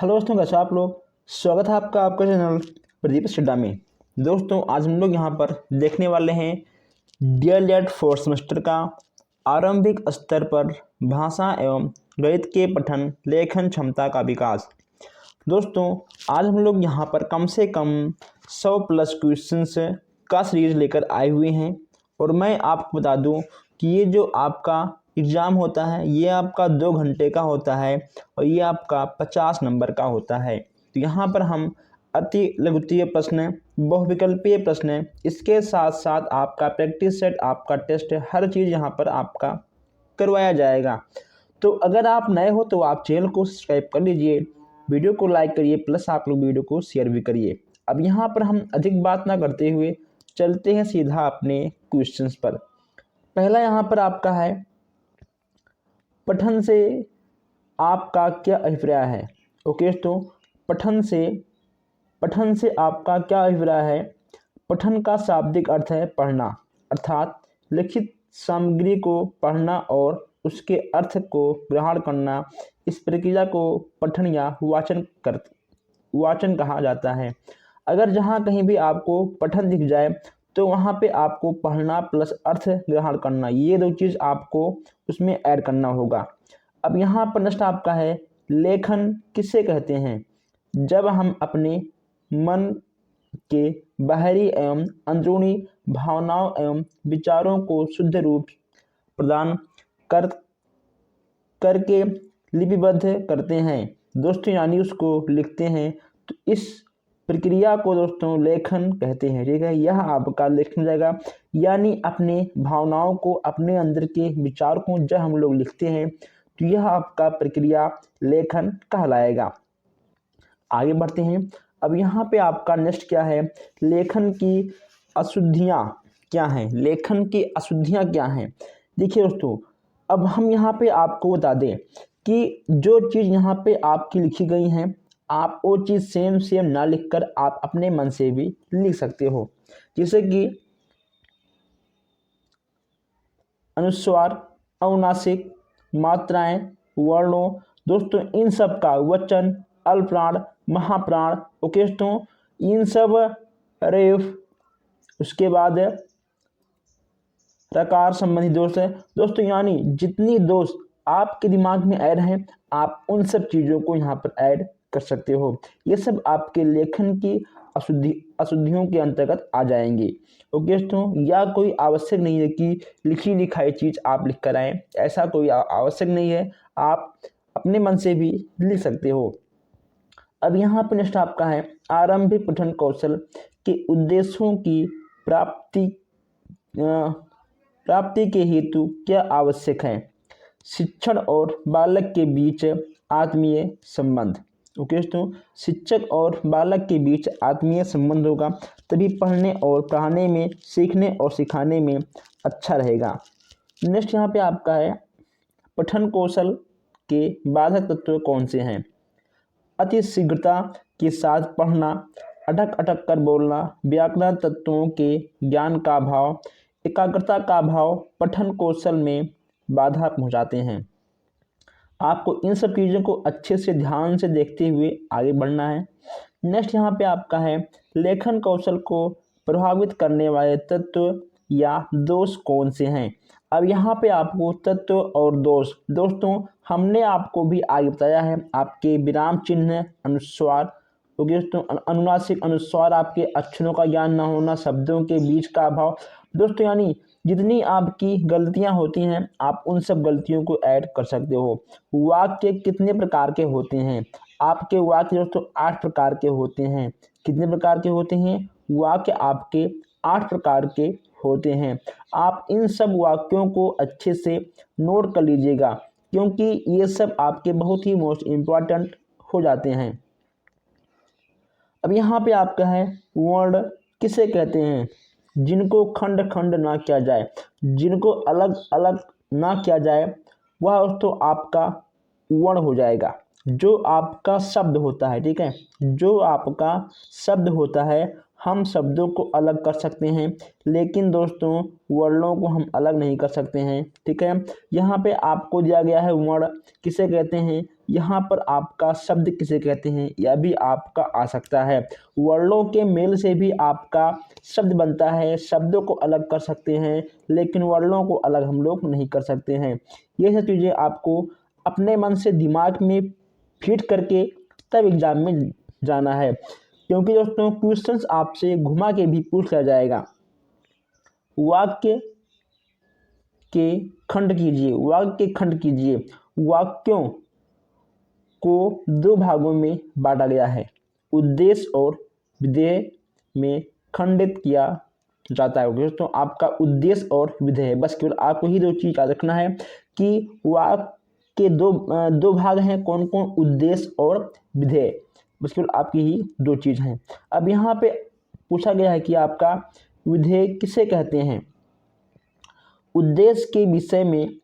Hello दोस्तों, कैसे आप लोग। स्वागत है आपका आपका चैनल प्रदीप स्टडी में। दोस्तों आज हम लोग यहाँ पर देखने वाले हैं डीएलएड फोर्थ सेमेस्टर का आरंभिक स्तर पर भाषा एवं गणित के पठन लेखन क्षमता का विकास। दोस्तों आज हम लोग यहाँ पर कम से कम 100 प्लस क्वेश्चंस का सीरीज लेकर आए हुए हैं और मैं आपको बता दूँ कि ये जो आपका एग्ज़ाम होता है ये आपका 2 घंटे का होता है और ये आपका 50 नंबर का होता है। तो यहाँ पर हम अति लघुत्तीय प्रश्न, बहुविकल्पीय प्रश्न, इसके साथ साथ आपका प्रैक्टिस सेट, आपका टेस्ट, हर चीज़ यहाँ पर आपका करवाया जाएगा। तो अगर आप नए हो तो आप चैनल को सब्सक्राइब कर लीजिए, वीडियो को लाइक करिए, प्लस आप लोग वीडियो को शेयर भी करिए। अब यहाँ पर हम अधिक बात ना करते हुए चलते हैं सीधा अपने क्वेश्चंस पर। पहला यहाँ पर आपका है, पठन से आपका क्या अभिप्राय है। ओके दोस्तों, पठन से आपका क्या अभिप्राय है। पठन का शाब्दिक अर्थ है पढ़ना, अर्थात लिखित सामग्री को पढ़ना और उसके अर्थ को ग्रहण करना। इस प्रक्रिया को पठन या वाचन कहा जाता है। अगर जहाँ कहीं भी आपको पठन दिख जाए तो वहाँ पे आपको पढ़ना प्लस अर्थ ग्रहण करना, ये दो चीज़ आपको उसमें ऐड करना होगा। अब यहाँ पर नेक्स्ट आपका है, लेखन किसे कहते हैं। जब हम अपने मन के बाहरी एवं अंदरूनी भावनाओं एवं विचारों को शुद्ध रूप प्रदान करके लिपिबद्ध करते हैं दोस्तों, यानी उसको लिखते हैं, तो इस प्रक्रिया को दोस्तों लेखन कहते हैं। ठीक है, यह आपका लेखन जाएगा, यानी अपने भावनाओं को, अपने अंदर के विचार को जब हम लोग लिखते हैं तो यह आपका प्रक्रिया लेखन कहलाएगा। आगे बढ़ते हैं। अब यहाँ पे आपका नेक्स्ट क्या है, लेखन की अशुद्धियाँ क्या हैं। लेखन की अशुद्धियाँ क्या हैं, देखिए दोस्तों, अब हम यहाँ पे आपको बता दें कि जो चीज़ यहाँ पे आपकी लिखी गई हैं, आप वो चीज़ सेम ना लिखकर आप अपने मन से भी लिख सकते हो। जैसे कि अनुस्वार, अनुनासिक, मात्राएं, वर्णों, दोस्तों इन सब का वचन, अल्पप्राण, महाप्राण, ओके दोस्तों, इन सब रेफ, उसके बाद रकार संबंधी दोस्तों यानी जितनी दोस्त आपके दिमाग में ऐड हैं आप उन सब चीज़ों को यहाँ पर ऐड कर सकते हो। ये सब आपके लेखन की अशुद्धियों के अंतर्गत आ जाएंगे। ओके दोस्तों, या कोई आवश्यक नहीं है कि लिखी लिखाई चीज़ आप लिख कर आएँ, ऐसा कोई आवश्यक नहीं है, आप अपने मन से भी लिख सकते हो। अब यहाँ पर नेक्स्ट आपका है, आरंभिक पठन कौशल के उद्देश्यों की प्राप्ति के हेतु क्या आवश्यक है। शिक्षण और बालक के बीच आत्मीय संबंध। ओके दोस्तों, शिक्षक और बालक के बीच आत्मीय संबंध होगा तभी पढ़ने और पढ़ाने में, सीखने और सिखाने में अच्छा रहेगा। नेक्स्ट यहाँ पे आपका है, पठन कौशल के बाधक तत्व कौन से हैं। अति शीघ्रता के साथ पढ़ना, अटक अटक कर बोलना, व्याकरण तत्वों के ज्ञान का अभाव, एकाग्रता का अभाव पठन कौशल में बाधा पहुंचाते हैं। आपको इन सब चीज़ों को अच्छे से ध्यान से देखते हुए आगे बढ़ना है। नेक्स्ट यहाँ पे आपका है, लेखन कौशल को प्रभावित करने वाले तत्व या दोष कौन से हैं। अब यहाँ पे आपको तत्व और दोष, दोस्तों हमने आपको भी आगे बताया है, आपके विराम चिन्ह, अनुस्वार, ओके दोस्तों, अनुनासिक, अनुस्वार, आपके अक्षरों का ज्ञान न होना, शब्दों के बीच का अभाव, दोस्तों यानी जितनी आपकी गलतियां होती हैं आप उन सब गलतियों को ऐड कर सकते हो। वाक्य कितने प्रकार के होते हैं, आपके वाक्य दोस्तों 8 प्रकार के होते हैं। कितने प्रकार के होते हैं, वाक्य आपके 8 प्रकार के होते हैं। आप इन सब वाक्यों को अच्छे से नोट कर लीजिएगा क्योंकि ये सब आपके बहुत ही मोस्ट इम्पॉर्टेंट हो जाते हैं। अब यहाँ पे आपका है, वर्ण किसे कहते हैं। जिनको खंड खंड ना किया जाए, जिनको अलग अलग ना किया जाए, वह दोस्तों आपका वर्ण हो जाएगा। जो आपका शब्द होता है, ठीक है, जो आपका शब्द होता है, हम शब्दों को अलग कर सकते हैं लेकिन दोस्तों वर्णों को हम अलग नहीं कर सकते हैं। ठीक है, यहाँ पे आपको दिया गया है, वर्ण किसे कहते हैं, यहाँ पर आपका शब्द किसे कहते हैं यह भी आपका आ सकता है। वर्णों के मेल से भी आपका शब्द बनता है। शब्दों को अलग कर सकते हैं लेकिन वर्णों को अलग हम लोग नहीं कर सकते हैं। ये सब चीज़ें आपको अपने मन से दिमाग में फिट करके तब एग्ज़ाम में जाना है, क्योंकि दोस्तों क्वेश्चंस आपसे घुमा के भी पूछ लिया जाएगा। वाक्य के खंड कीजिए, वाक्य के खंड कीजिए। वाक्यों को दो भागों में बांटा गया है, उद्देश्य और विधेय में खंडित किया जाता है। दोस्तों आपका उद्देश्य और विधेय, बस केवल आपको ही दो चीज़ याद रखना है कि वाक्य के दो भाग हैं, कौन कौन, उद्देश्य और विधेय, बस केवल आपकी ही दो चीज़ हैं। अब यहाँ पे पूछा गया है कि आपका विधेय किसे कहते हैं। उद्देश्य के विषय में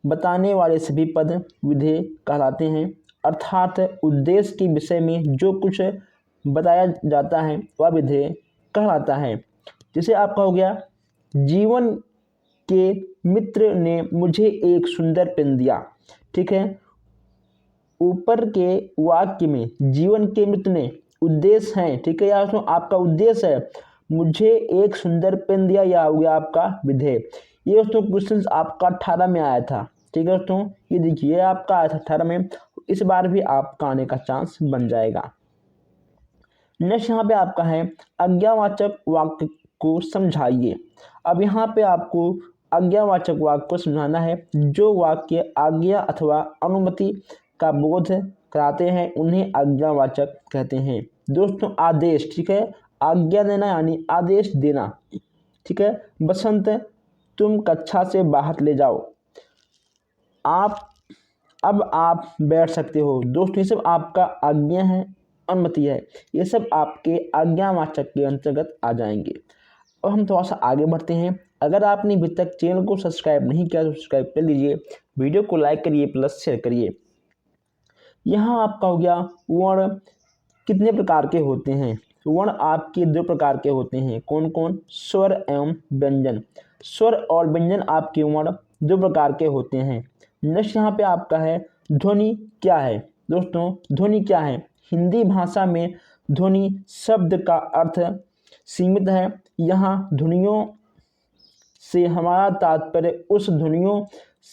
बताने वाले सभी पद विधेय कहलाते हैं, अर्थात उद्देश्य के विषय में जो कुछ बताया जाता है वह विधेय कहलाता है। जैसे आपका हो गया, जीवन के मित्र ने मुझे एक सुंदर पेन दिया। ठीक है, ऊपर के वाक्य में जीवन के मित्र ने उद्देश्य है, ठीक है, या तो आपका उद्देश्य है मुझे एक सुंदर पेन दिया, या हो गया आपका विधेय। ये दोस्तों क्वेश्चन आपका 18 में आया था। ठीक है दोस्तों, ये देखिए आपका आया था 18 में, इस बार भी आपका आने का चांस बन जाएगा। नेक्स्ट यहाँ पे आपका है आज्ञावाचक वाक्य को समझाइए। अब यहाँ पे आपको आज्ञावाचक वाक्य को समझाना है। जो वाक्य आज्ञा अथवा अनुमति का बोध कराते हैं उन्हें आज्ञावाचक कहते हैं। दोस्तों आदेश, ठीक है, आज्ञा देना यानी आदेश देना। ठीक है, बसंत तुम कक्षा से बाहर ले जाओ, अब आप बैठ सकते हो। दोस्तों ये सब आपका आज्ञा है, अनुमति है, ये सब आपके आज्ञावाचक के अंतर्गत आ जाएंगे। अब हम थोड़ा सा आगे बढ़ते हैं। अगर आपने अभी तक चैनल को सब्सक्राइब नहीं किया तो सब्सक्राइब कर लीजिए, वीडियो को लाइक करिए प्लस शेयर करिए। यहाँ आपका हो गया वर्ण कितने प्रकार के होते हैं। वर्ण आपके दो प्रकार के होते हैं, कौन कौन, स्वर एवं व्यंजन। स्वर और व्यंजन आपके वर्ण दो प्रकार के होते हैं। नेक्स्ट यहाँ पे आपका है ध्वनि क्या है। दोस्तों ध्वनि क्या है, हिंदी भाषा में ध्वनि शब्द का अर्थ सीमित है। यहाँ ध्वनियों से हमारा तात्पर्य उस ध्वनियों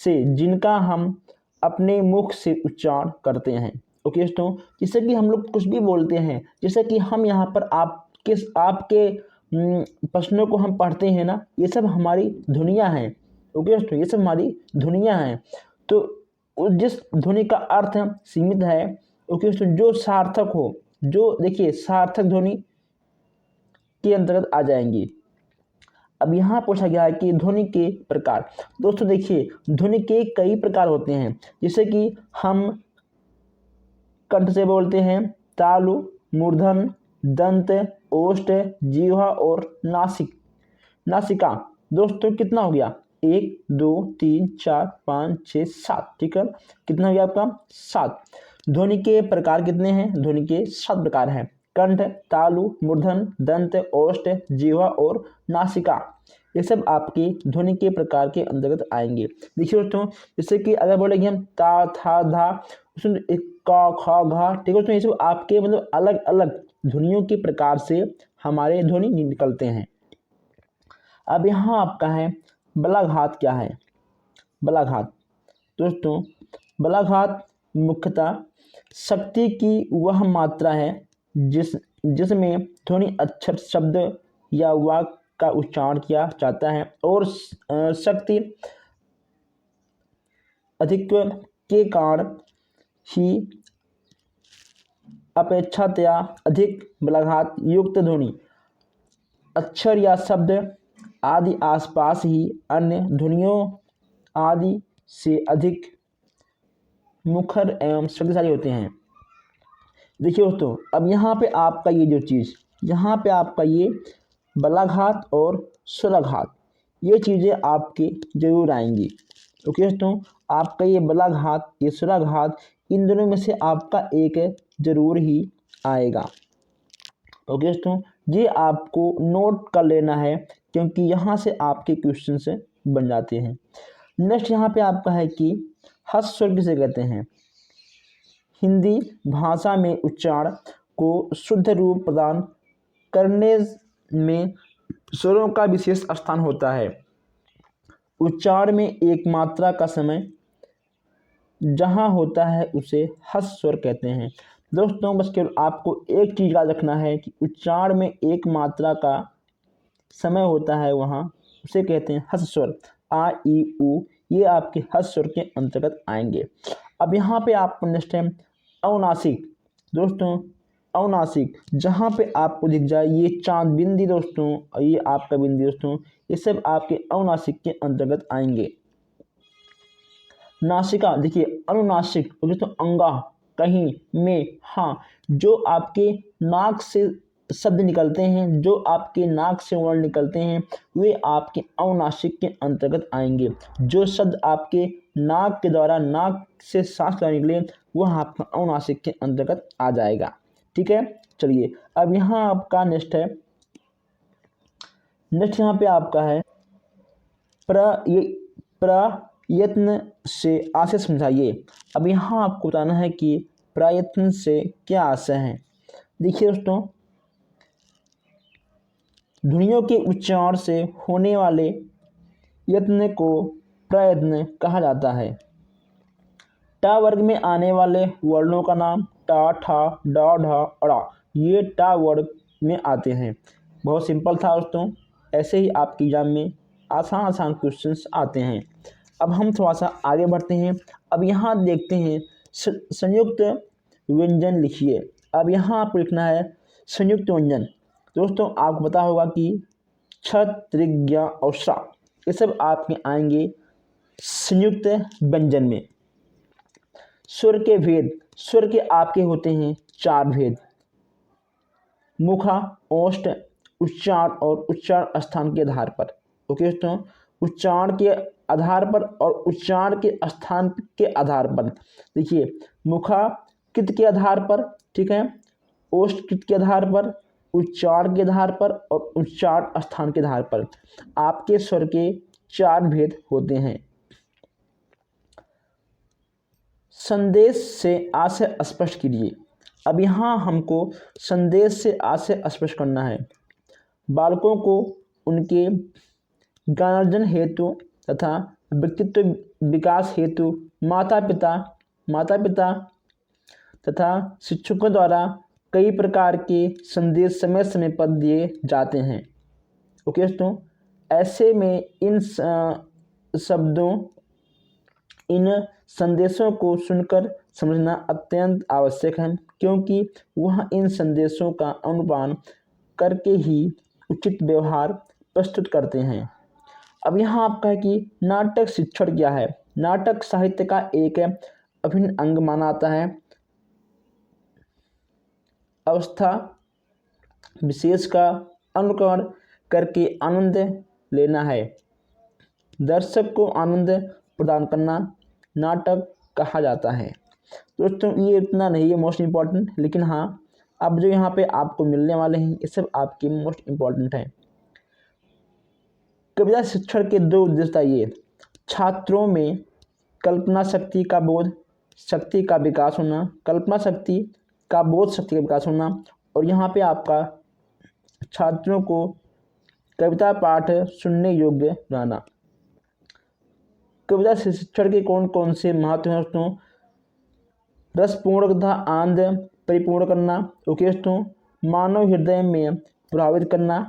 से जिनका हम अपने मुख से उच्चारण करते हैं। ओके दोस्तों, जैसे कि हम लोग कुछ भी बोलते हैं, जैसे कि हम यहाँ पर आपके प्रश्नों को हम पढ़ते हैं ना, ये सब हमारी ध्वनियाँ हैं। ओके दोस्तों, ये सब हमारी ध्वनियाँ हैं। तो जिस ध्वनि का अर्थ सीमित है, ओके दोस्तों, जो सार्थक हो, जो देखिए सार्थक ध्वनि के अंतर्गत आ जाएंगी। अब यहाँ पूछा गया है कि ध्वनि के प्रकार। दोस्तों देखिए ध्वनि के कई प्रकार होते हैं, जैसे कि हम कंठ से बोलते हैं, तालु, मूर्धन, दंत, ओष्ठ, जीवा और नासिका। दोस्तों कितना हो गया, 1 2 3 4 5 6 7। ठीक है, कितना हो गया आपका 7। ध्वनि के प्रकार कितने हैं, ध्वनि के 7 प्रकार हैं, कंठ, तालु, मूर्धन, दंत, ओष्ठ, जीवा और नासिका। ये सब आपके ध्वनि के प्रकार के अंतर्गत आएंगे। देखिए दोस्तों, जैसे कि अगर बोलेंगे हम ता था धा, उसमें का खा घा, ठीक है दोस्तों, ये सब आपके मतलब अलग अलग ध्वनियों के प्रकार से हमारे ध्वनि निकलते हैं। अब यहाँ आपका है बलाघात क्या है। बलाघात, दोस्तों बलाघात मुख्यतः शक्ति की वह मात्रा है जिसमें ध्वनि अक्षर, शब्द या वाक्य का उच्चारण किया जाता है और शक्ति अधिक के कारण ही अपेक्षातया अधिक बलाघात युक्त ध्वनि अक्षर या शब्द आदि आसपास ही अन्य ध्वनियों आदि से अधिक मुखर एवं शक्तिशाली होते हैं। देखिए दोस्तों, अब यहाँ पे आपका ये जो चीज़, यहाँ पे आपका ये बलाघात और स्वराघात, ये चीज़ें आपके जरूर आएंगी। ओके दोस्तों, आपका ये बलाघात, ये स्वराघात, इन दोनों में से आपका एक जरूर ही आएगा। ओके दोस्तों, ये आपको नोट कर लेना है क्योंकि यहाँ से आपके क्वेश्चन से बन जाते हैं। नेक्स्ट यहाँ पे आपका है कि हस्त स्वर किसे कहते हैं। हिंदी भाषा में उच्चारण को शुद्ध रूप प्रदान करने में स्वरों का विशेष स्थान होता है। उच्चारण में एक मात्रा का समय जहाँ होता है उसे हस्त स्वर कहते हैं। दोस्तों बस केवल आपको एक चीज़ याद रखना है कि उच्चारण में एक मात्रा का समय होता है वहाँ उसे कहते हैं हस्त स्वर। आ ई उ ये आपके हस्त स्वर के अंतर्गत आएंगे। अब यहाँ पे आपको नेक्स्ट है अनुनासिक। दोस्तों अनुनासिक जहाँ पे आपको दिख जाए ये चांद बिंदी दोस्तों, ये आपका बिंदी दोस्तों, ये सब आपके अनुनासिक के अंतर्गत आएंगे। नासिका देखिए अनुनासिक दोस्तों अंगा कहीं में हाँ जो आपके नाक से शब्द निकलते हैं, जो आपके नाक से वर्ण निकलते हैं वे आपके अनुनासिक के अंतर्गत आएंगे। जो शब्द आपके नाक के द्वारा नाक से सांस लेकर निकले वह आपका अनुनासिक के अंतर्गत आ जाएगा। ठीक है, चलिए अब यहाँ आपका नेक्स्ट है, नेक्स्ट यहाँ पे आपका है प्रयत्न से आशय समझाइए। अब यहाँ आपको बताना है कि प्रयत्न से क्या आशय है। देखिए दोस्तों ध्वनियों के उच्चारण से होने वाले यत्न को प्रयत्न कहा जाता है। टा वर्ग में आने वाले वर्णों का नाम टा, ठा, डा, ढा, अड़ा ये टा वर्ग में आते हैं। बहुत सिंपल था दोस्तों, ऐसे ही आपके एग्जाम में आसान आसान क्वेश्चंस आते हैं। अब हम थोड़ा सा आगे बढ़ते हैं। अब यहाँ देखते हैं संयुक्त व्यंजन लिखिए। अब यहाँ आपको लिखना है संयुक्त व्यंजन। दोस्तों आपको पता होगा कि छ, त्रिक, ज्ञ और श्रा ये सब आपके आएंगे संयुक्त व्यंजन में। स्वर के भेद, स्वर के आपके होते हैं 4 भेद, मुखा, ओष्ठ, उच्चारण और उच्चारण स्थान के आधार पर। ओके दोस्तों, उच्चारण के आधार पर और उच्चारण के स्थान के आधार पर। देखिए मुखा कृत के आधार पर, ठीक है, ओष्ठ कृत के आधार पर, उच्चारण के आधार पर और उच्चारण स्थान के आधार पर आपके स्वर के 4 भेद होते हैं। संदेश से आशय स्पष्ट कीजिए। अब यहाँ हमको संदेश से आशय स्पष्ट करना है। बालकों को उनके ज्ञानार्जन हेतु तथा व्यक्तित्व विकास हेतु माता पिता तथा शिक्षकों द्वारा कई प्रकार के संदेश समय समय पर दिए जाते हैं। ओके दोस्तों, ऐसे में इन संदेशों को सुनकर समझना अत्यंत आवश्यक है, क्योंकि वह इन संदेशों का अनुपालन करके ही उचित व्यवहार प्रस्तुत करते हैं। अब यहाँ आपका है कि नाटक शिक्षण क्या है। नाटक साहित्य का एक अभिन्न अंग माना जाता है। अवस्था विशेष का अनुकरण करके आनंद लेना है, दर्शक को आनंद प्रदान करना नाटक कहा जाता है। दोस्तों ये इतना नहीं है मोस्ट इम्पॉर्टेंट, लेकिन हाँ अब जो यहाँ पे आपको मिलने वाले हैं ये सब आपके मोस्ट इम्पॉर्टेंट हैं। कविता शिक्षण के 2 उद्देश्य ये छात्रों में कल्पना शक्ति का बोध शक्ति का विकास होना, कल्पना शक्ति का बोध शक्ति का विकास होना, और यहाँ पे आपका छात्रों को कविता पाठ सुनने योग्य बनाना। कविता शिक्षण के कौन कौन से महत्व हैं दोस्तों। रसपूर्ण तथा आनंद परिपूर्ण करना, ओके दोस्तों, मानव हृदय में प्रभावित करना।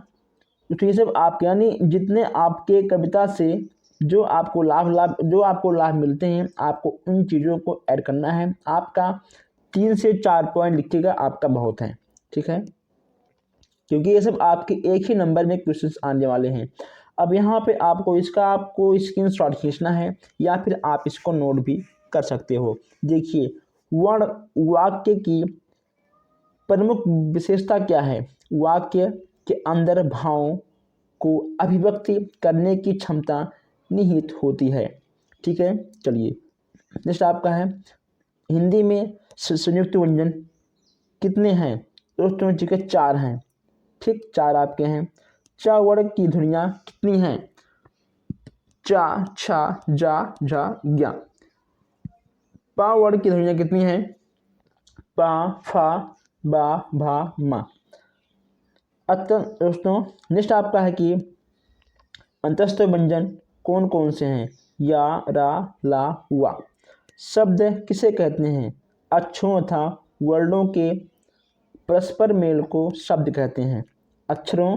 तो ये सब आपके यानी जितने आपके कविता से जो आपको लाभ मिलते हैं आपको उन चीज़ों को ऐड करना है। आपका 3 से 4 पॉइंट लिखिएगा, आपका बहुत है, ठीक है, क्योंकि ये सब आपके एक ही नंबर में क्वेश्चंस आने वाले हैं। अब यहाँ पे आपको स्क्रीनशॉट खींचना है या फिर आप इसको नोट भी कर सकते हो। देखिए वर्ण वाक्य की प्रमुख विशेषता क्या है। वाक्य के अंदर भावों को अभिव्यक्ति करने की क्षमता निहित होती है, ठीक है। चलिए नेक्स्ट आपका है हिंदी में संयुक्त व्यंजन कितने हैं दोस्तों। ठीक है 4 हैं, ठीक 4 आपके हैं। च वर्ग की ध्वनियाँ कितनी हैं। चा, छा, जा, झा, ज्ञा। पा वर्ग की ध्वनियाँ कितनी हैं। पा फा बा भा मा। अतः दोस्तों नेक्स्ट आपका है कि अंतस्थ व्यंजन कौन कौन से हैं? या, रा, ला, वा। शब्द किसे कहते हैं? अक्षरों तथा वर्णों के परस्पर मेल को शब्द कहते हैं। अक्षरों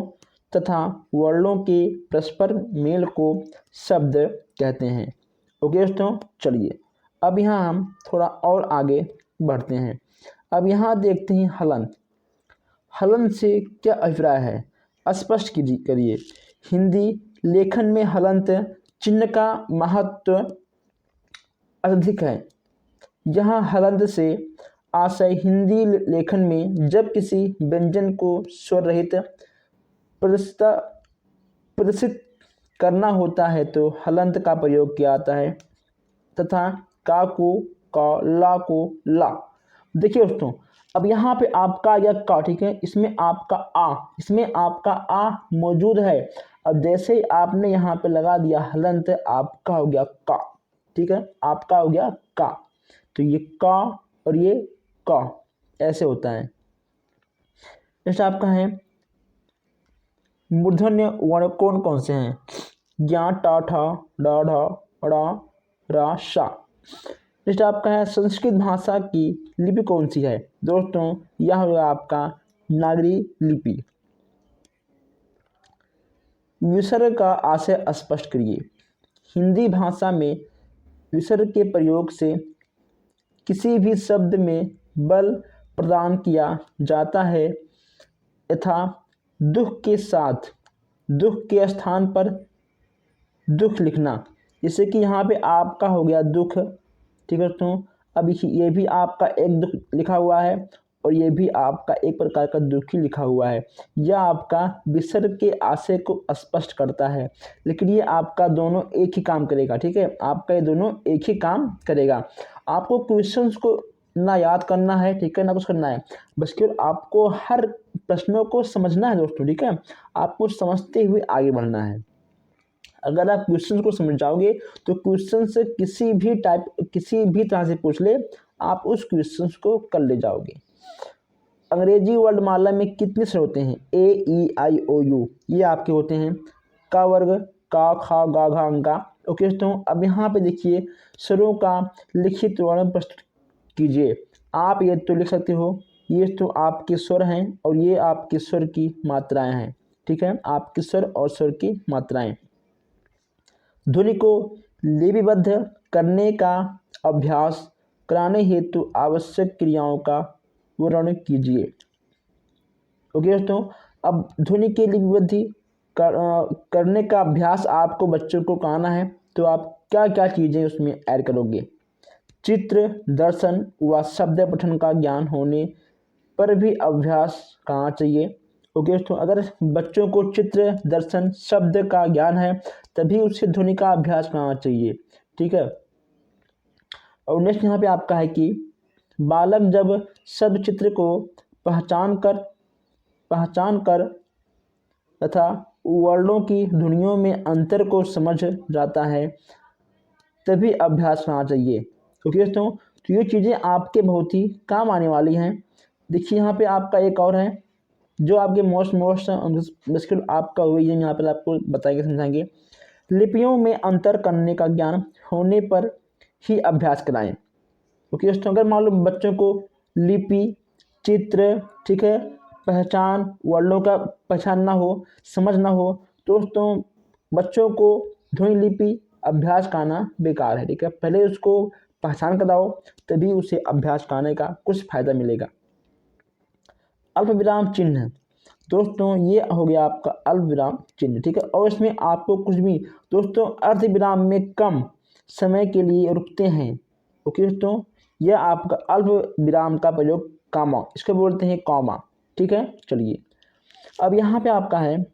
तथा वर्णों के परस्पर मेल को शब्द कहते हैं। ओके दोस्तों, चलिए अब यहाँ हम थोड़ा और आगे बढ़ते हैं। अब यहाँ देखते हैं हलंत। हलंत से क्या अभिप्राय है? स्पष्ट करिए। हिंदी लेखन में हलंत चिन्ह का महत्व अधिक है। यहाँ हलंत से आशय हिंदी लेखन में जब किसी व्यंजन को स्वर रहित प्रदर्शित करना होता है तो हलंत का प्रयोग किया जाता है तथा का को का, ला को ला। देखिए दोस्तों, अब यहाँ पे आपका या का, ठीक है, इसमें आपका आ मौजूद है। अब जैसे ही आपने यहाँ पे लगा दिया हलंत, आपका हो गया का, ठीक है, आपका हो गया का। तो ये का और ये का ऐसे होता है। नेक्स्ट आपका है मूर्धन्य वर्ण कौन कौन से हैं? ज्ञा, टा, ठा, डा, ढा, ड़ा, रा, शा। नेक्स्ट आपका है संस्कृत भाषा की लिपि कौन सी है? दोस्तों यह होगा आपका नागरी लिपि। विसर्ग का आशय स्पष्ट करिए। हिंदी भाषा में विसर्ग के प्रयोग से किसी भी शब्द में बल प्रदान किया जाता है तथा दुख के साथ दुख के स्थान पर दुख लिखना। जैसे कि यहाँ पे आपका हो गया दुख, ठीक है दोस्तों। अब ये भी आपका एक दुख लिखा हुआ है और ये भी आपका एक प्रकार का दुख ही लिखा हुआ है। यह आपका विसर्ग के आशय को स्पष्ट करता है, लेकिन ये आपका दोनों एक ही काम करेगा, ठीक है, आपका ये दोनों एक ही काम करेगा। आपको क्वेश्चंस को ना याद करना है, ठीक है, ना कुछ करना है, बस केवल आपको हर प्रश्नों को समझना है दोस्तों, ठीक है। आपको समझते हुए आगे बढ़ना है। अगर आप क्वेश्चन को समझ जाओगे तो क्वेश्चन से किसी भी तरह से पूछ ले, आप उस क्वेश्चन को कर ले जाओगे। अंग्रेजी वर्णमाला में कितने स्वर होते हैं? ए, ई, आई, ओ, यू। ये आपके होते हैं का वर्ग, का, खा, गा, घा, अंगा। ओके दोस्तों, अब यहाँ पे देखिए स्वरों का लिखित वर्णन प्रस्तुत कीजिए। आप ये तो लिख सकते हो, ये तो आपके स्वर हैं और ये आपके स्वर की मात्राएं हैं, ठीक है, आपके स्वर और स्वर की मात्राएं। ध्वनि को लिपिबद्ध करने का अभ्यास कराने हेतु आवश्यक क्रियाओं का वर्णन कीजिए। ओके दोस्तों, अब ध्वनि के लिपिबद्ध करने का अभ्यास आपको बच्चों को कराना है, तो आप क्या क्या चीज़ें उसमें ऐड करोगे? चित्र, दर्शन व शब्द पठन का ज्ञान होने पर भी अभ्यास करना चाहिए। ओके दोस्तों, अगर बच्चों को चित्र, दर्शन, शब्द का ज्ञान है तभी उसे ध्वनि का अभ्यास करना चाहिए, ठीक है। और नेक्स्ट यहाँ पे आपका है कि बालक जब शब्द चित्र को पहचान कर तथा वर्णों की ध्वनियों में अंतर को समझ जाता है तभी अभ्यास करना चाहिए। ओके दोस्तों, तो ये चीज़ें आपके बहुत ही काम आने वाली हैं। देखिए यहाँ पे आपका एक और है जो आपके मोस्ट मुश्किल आपका हुई है, यहाँ पर आपको बताएंगे, समझाएंगे। लिपियों में अंतर करने का ज्ञान होने पर ही अभ्यास कराएं। ओके दोस्तों, अगर मान लो बच्चों को लिपि, चित्र, ठीक है, पहचान, वर्णों का पहचान ना हो, समझ ना हो, तो दोस्तों बच्चों को ध्वनि लिपि अभ्यास कराना बेकार है, ठीक है। पहले उसको पहचान कराओ तभी उसे अभ्यास कराने का कुछ फायदा मिलेगा। अल्प विराम चिन्ह, दोस्तों ये हो गया आपका अल्प विराम चिन्ह, ठीक है। और इसमें आपको कुछ भी दोस्तों अर्ध विराम में कम समय के लिए रुकते हैं। ओके दोस्तों, यह आपका अल्प विराम का प्रयोग कामा, इसको बोलते हैं कॉमा, ठीक है। चलिए अब यहाँ पे आपका है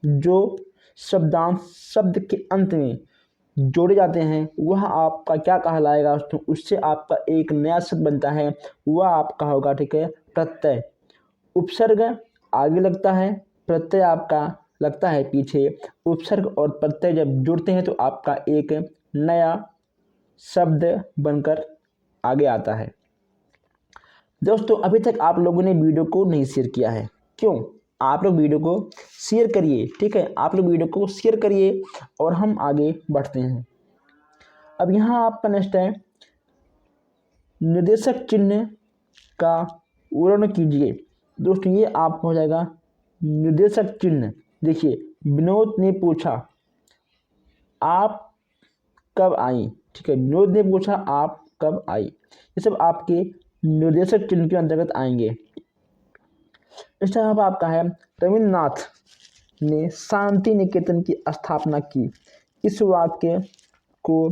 जो शब्दांश शब्द के अंत में जोड़े जाते हैं वह आपका क्या कहलाएगा दोस्तों? उससे आपका एक नया शब्द बनता है, वह आपका होगा, ठीक है, प्रत्यय। उपसर्ग आगे लगता है, प्रत्यय आपका लगता है पीछे। उपसर्ग और प्रत्यय जब जुड़ते हैं तो आपका एक नया शब्द बनकर आगे आता है। दोस्तों अभी तक आप लोगों ने वीडियो को नहीं शेयर किया है, क्यों? आप लोग वीडियो को शेयर करिए, ठीक है, आप लोग वीडियो को शेयर करिए और हम आगे बढ़ते हैं। अब यहाँ आपका नेक्स्ट है, निर्देशक चिन्ह का वर्णन कीजिए। दोस्तों ये आपको हो जाएगा निर्देशक चिन्ह। देखिए, विनोद ने पूछा आप कब आई, ठीक है, विनोद ने पूछा आप कब आई, ये सब आपके निर्देशक चिन्ह के अंतर्गत आएंगे। इस टाइम आपका है, रविन्द्रनाथ ने शांति निकेतन की स्थापना की। इस वाक्य को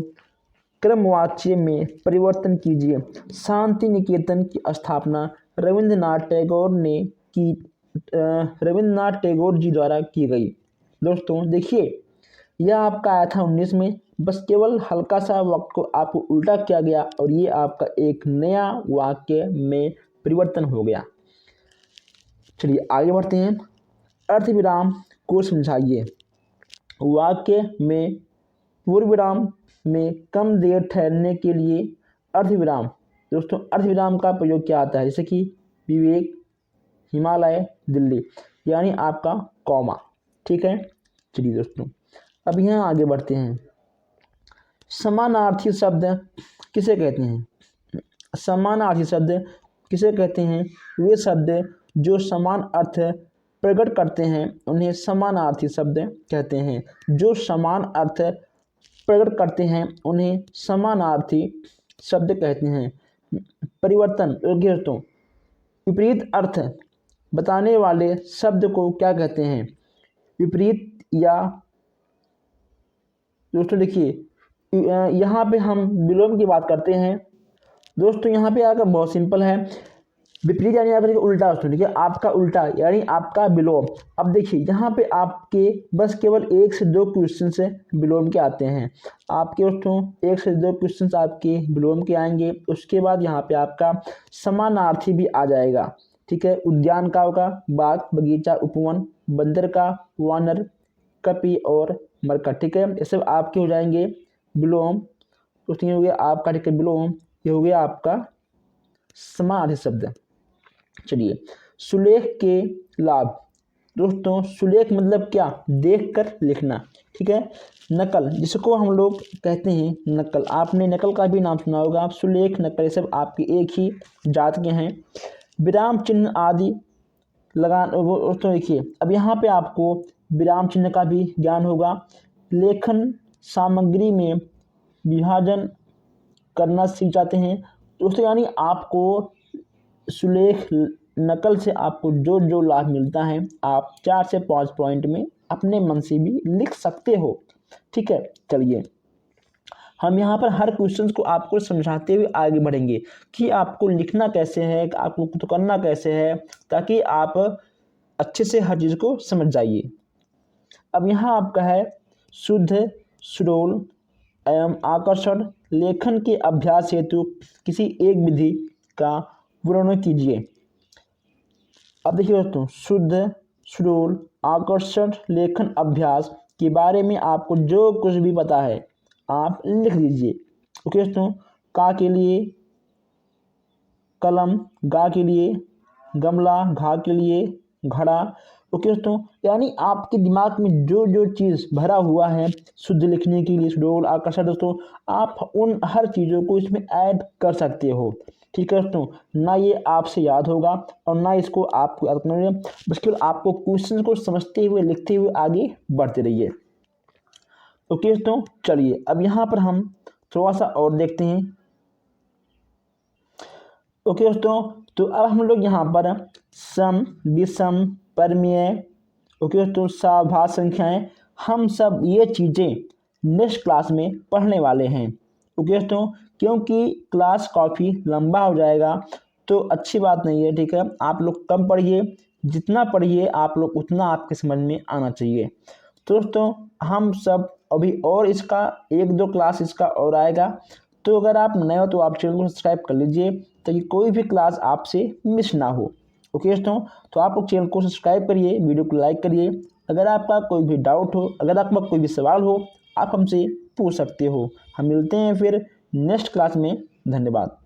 क्रमवाच्य में परिवर्तन कीजिए। शांति निकेतन की स्थापना रविन्द्रनाथ टैगोर जी द्वारा की गई। दोस्तों देखिए, यह आपका आया था 19 में, बस केवल हल्का सा वक्त को आपको उल्टा किया गया और ये आपका एक नया वाक्य में परिवर्तन हो गया। चलिए आगे बढ़ते हैं। अर्धविराम को समझाइए। वाक्य में पूर्व विराम में कम देर ठहरने के लिए अर्धविराम। दोस्तों अर्धविराम का प्रयोग क्या आता है, जैसे कि विवेक, हिमालय, दिल्ली, यानी आपका कॉमा, ठीक है। चलिए दोस्तों अब यहाँ आगे बढ़ते हैं। समानार्थी शब्द किसे कहते हैं? समानार्थी शब्द किसे कहते हैं? वे शब्द जो समान अर्थ प्रकट करते हैं उन्हें समानार्थी शब्द कहते हैं। जो समान अर्थ प्रकट करते हैं उन्हें समानार्थी शब्द कहते हैं। परिवर्तन दोस्तों, विपरीत अर्थ बताने वाले शब्द को क्या कहते हैं? विपरीत या दोस्तों देखिए यहाँ पे हम विलोम की बात करते हैं। दोस्तों यहाँ पे आकर बहुत सिंपल है, विपरीत यानी आपका उल्टा। दोस्तों देखिए आपका उल्टा यानी आपका विलोम। अब देखिए यहाँ पे आपके बस केवल 1 से 2 क्वेश्चन से विलोम के आते हैं। आपके दोस्तों 1 से 2 क्वेश्चन आपके विलोम के आएंगे। उसके बाद यहाँ पे आपका समानार्थी भी आ जाएगा, ठीक है। उद्यान का होगा बाग, बगीचा, उपवन, बंदर का वानर, कपि और मरकट, ठीक है। ये सब आपके हो जाएंगे विलोम। तो ये हो गया आपका, ठीक है, विलोम। ये हो गया आपका समानार्थी शब्द। चलिए सुलेख के लाभ। दोस्तों सुलेख मतलब क्या? देखकर लिखना, ठीक है। नकल जिसको हम लोग कहते हैं नकल, आपने नकल का भी नाम सुना होगा। आप सुलेख, नकल, ये सब आपके एक ही जात के हैं। विराम चिन्ह आदि लगा। दोस्तों देखिए अब यहाँ पे आपको विराम चिन्ह का भी ज्ञान होगा। लेखन सामग्री में विभाजन करना सीख जाते हैं दोस्तों, यानी आपको सुलेख नकल से आपको जो जो लाभ मिलता है आप 4 से 5 पॉइंट में अपने मन से भी लिख सकते हो, ठीक है। चलिए हम यहाँ पर हर क्वेश्चन को आपको समझाते हुए आगे बढ़ेंगे कि आपको लिखना कैसे है, आपको तो करना कैसे है, ताकि आप अच्छे से हर चीज़ को समझ जाइए। अब यहाँ आपका है शुद्ध, सुडौल एवं आकर्षण लेखन के अभ्यास हेतु किसी एक विधि का वर्णन कीजिए। अब देखिए दोस्तों, शुद्ध, सुडौल, आकर्षण लेखन अभ्यास के बारे में आपको जो कुछ भी पता है आप लिख दीजिए। ओके दोस्तों, का के लिए कलम, गा के लिए गमला, घा के लिए घड़ा। ओके दोस्तों, यानी आपके दिमाग में जो जो चीज़ भरा हुआ है शुद्ध लिखने के लिए, सुडौल, आकर्षण, दोस्तों आप उन हर चीज़ों को इसमें ऐड कर सकते हो, ठीक है दोस्तों। ना ये आपसे याद होगा और ना इसको आपको याद करना है, बस केवल आपको क्वेश्चन को समझते हुए लिखते हुए आगे बढ़ते रहिए। ओके दोस्तों, चलिए अब यहाँ पर हम थोड़ा सा और देखते हैं। ओके दोस्तों, तो अब हम लोग यहाँ पर सम, विषम, परमेय, ओके दोस्तों, सभाज्य संख्याएं, हम सब ये चीज़ें नेक्स्ट क्लास में पढ़ने वाले हैं। ओके दोस्तों, क्योंकि क्लास काफ़ी लंबा हो जाएगा तो अच्छी बात नहीं है, ठीक है। आप लोग कम पढ़िए, जितना पढ़िए आप लोग उतना आपके समझ में आना चाहिए। तो दोस्तों हम सब अभी और इसका 1-2 क्लास इसका और आएगा, तो अगर आप नए हो तो आप चैनल को सब्सक्राइब कर लीजिए ताकि कोई भी क्लास आपसे मिस ना हो। ओके दोस्तों, तो आप लोग चैनल को सब्सक्राइब करिए, वीडियो को लाइक करिए। अगर आपका कोई भी डाउट हो, अगर आपका कोई भी सवाल हो, आप हमसे पूछ सकते हो। हम मिलते हैं फिर नेक्स्ट क्लास में। धन्यवाद।